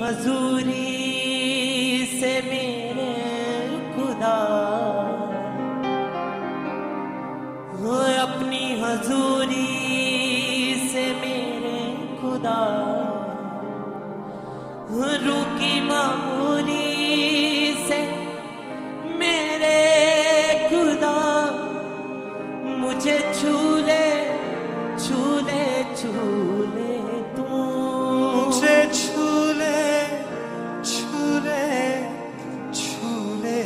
हजूरी से मेरे खुदा, हो अपनी हजूरी से मेरे खुदा, रूह की मामूरी से मेरे खुदा, मुझे छूले छूले छूले तू, मुझे छूले छूले छूले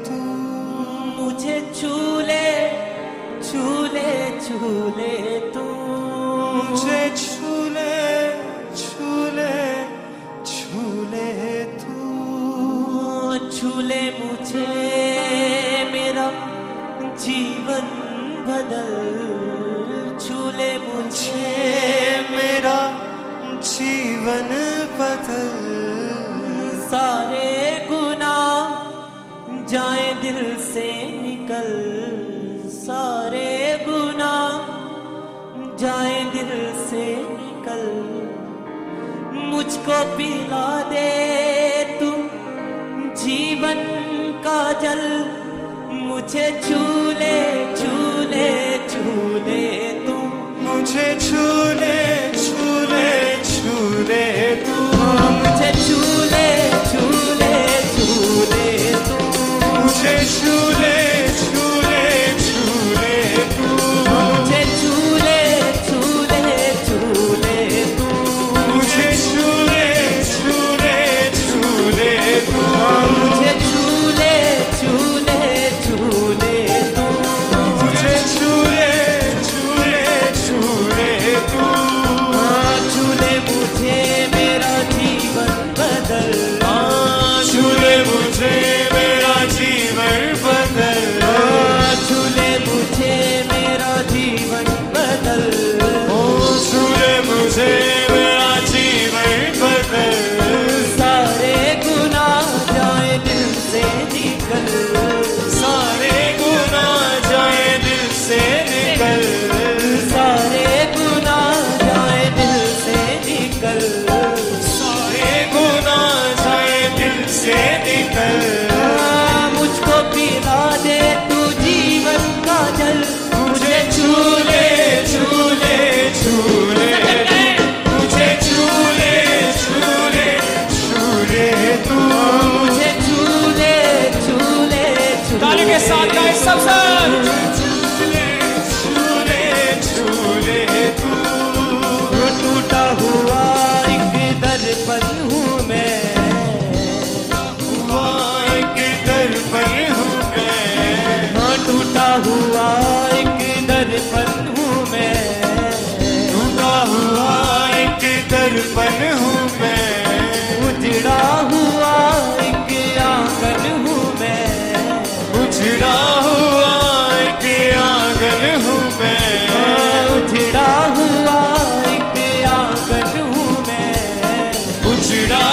तू, मुझे छूले छूले छूले तू, मुझे छूले छूले छूले तू, छूले मुझे मेरा जीवन बदल, छूले मुझे मेरा जीवन बदल, सारे गुनाह जाए दिल से निकल, सारे गुनाह जाए दिल से निकल, मुझको पिला दे तू जीवन का जल, मुझे छूले छूले छूले तू, मुझे छूले छूले छूले तू, मुझे छूले छूले छूले तू, मुझे छूले छूले छूले तू, मुझे छूले छूले छूले तू, मुझे छूले छूले छूले तू, मुझे छूले छूले छूले तू, मुझे छूले छूले छूले तू, छूले मुझे मेरा जीवन बदल, छूले मुझे मेरा जीवन बदल, छूले मुझे मेरा जीवन बदल, छूले मुझे मेरा जीवन बदल, सारे गुनाह जाए दिल से निकल, सारे गुनाह जाए दिल से निकल, सारे गुनाह जाए दिल से निकल, सारे गुनाह जाए दिल से निकल, मुझको पिला दे तू जीवन का जल, मुझे छूले छूले छूले, मुझे छूले छूले छूले तू, मुझे छूले छूले ताली के साथ गाए सब सर, छूले छूले छूले तू, टूटा हुआ एक दर्पण हूँ मैं, हुआ एक दर्पण हूँ मैं, हाँ टूटा हुआ एक दर्पण हूँ मैं, टूटा हुआ एक दर्पण हूँ मैं, उजड़ा हुआ एक आंगन हूँ मैं, उजड़ा हुआ एक आंगन हूँ मैं, उजड़ा हुआ एक आंगन हूँ मैं, उजड़ा